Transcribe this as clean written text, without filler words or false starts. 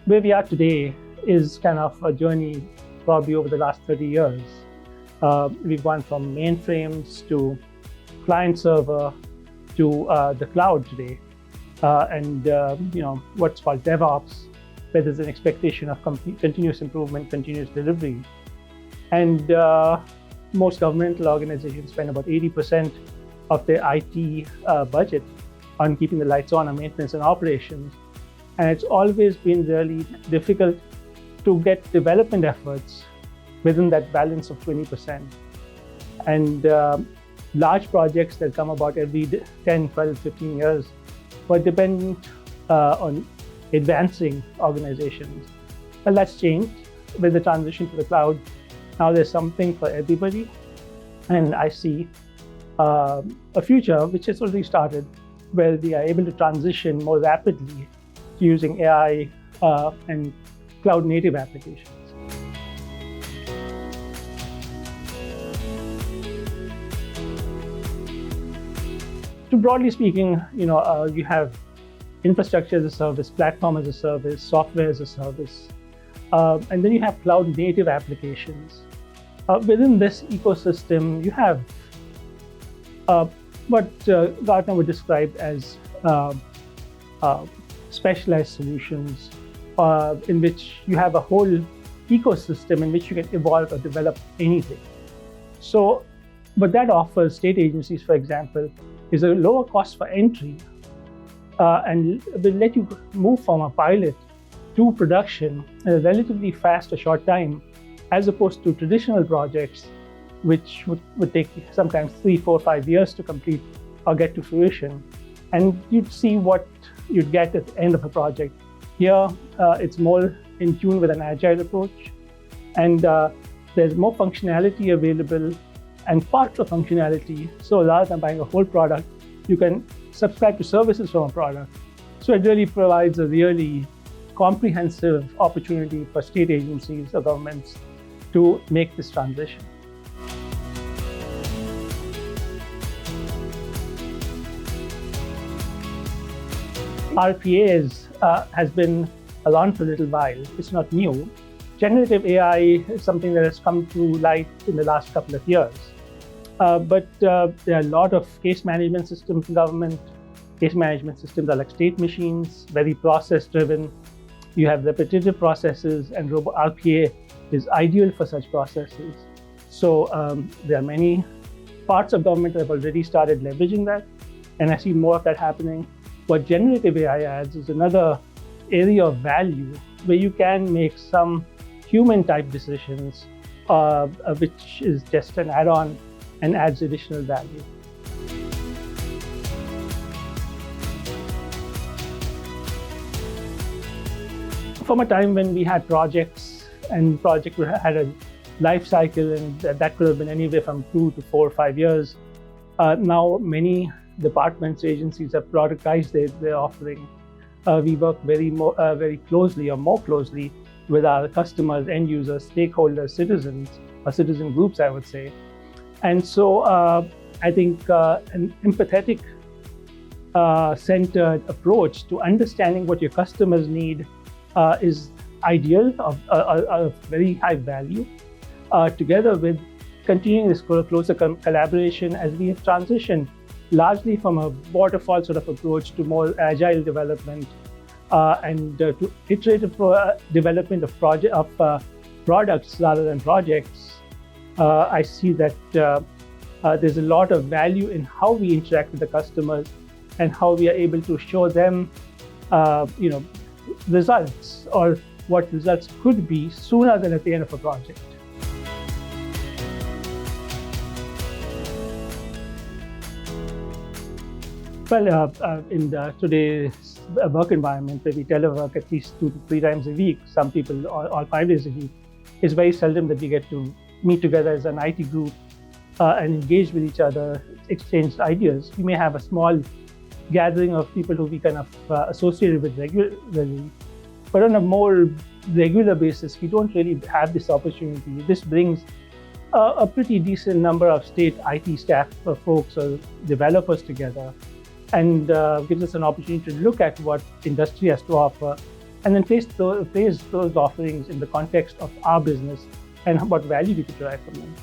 where we are today is kind of a journey probably over the last 30 years. We've gone from mainframes to client server to the cloud today, and what's called DevOps, where there's an expectation of continuous improvement, continuous delivery. And most governmental organizations spend about 80% of their IT budget on keeping the lights on maintenance and operations. And it's always been really difficult to get development efforts within that balance of 20%. And large projects that come about every 10, 12, 15 years were dependent on advancing organizations. Well, that's changed with the transition to the cloud. Now there's something for everybody. And I see a future, which has already started, where we are able to transition more rapidly to using AI and cloud native applications. So broadly speaking, you have infrastructure as a service, platform as a service, software as a service, and then you have cloud native applications. Within this ecosystem, you have what Gartner would describe as specialized solutions, in which you have a whole ecosystem in which you can evolve or develop anything. So what that offers state agencies, for example, is a lower cost for entry and will let you move from a pilot to production in a relatively fast or short time, as opposed to traditional projects, which would take sometimes 3, 4, 5 years to complete or get to fruition. And you'd see what you'd get at the end of a project. Here, it's more in tune with an agile approach, and there's more functionality available and parts of functionality. So rather than buying a whole product, you can subscribe to services from a product. So it really provides a really comprehensive opportunity for state agencies or governments to make this transition. RPA has been around for a little while. It's not new. Generative AI is something that has come to light in the last couple of years. But there are a lot of case management systems in government. Case management systems are like state machines, very process-driven. You have repetitive processes, and RPA is ideal for such processes. So there are many parts of government that have already started leveraging that, and I see more of that happening. What generative AI adds is another area of value where you can make some human-type decisions, which is just an add-on and adds additional value. From a time when we had projects, and project had a life cycle, and that could have been anywhere from 2 to 4 or 5 years. Now many departments, agencies have productized their offering. We work very closely, or more closely, with our customers, end users, stakeholders, citizens, or citizen groups, I would say. And so I think an empathetic centered approach to understanding what your customers need is ideal, of very high value, together with continuing this closer collaboration as we have transitioned largely from a waterfall sort of approach to more agile development and to iterative development of products rather than projects. I see that there's a lot of value in how we interact with the customers and how we are able to show them results, or what results could be, sooner than at the end of a project. Well, in today's work environment, where we telework at least 2 to 3 times a week, some people all 5 days a week, it's very seldom that we get to meet together as an IT group and engage with each other, exchange ideas. We may have a small gathering of people who we kind of associated with regularly, but on a more regular basis, we don't really have this opportunity. This brings a pretty decent number of state IT staff folks or developers together, and gives us an opportunity to look at what industry has to offer and then place those offerings in the context of our business and what value we could derive from them.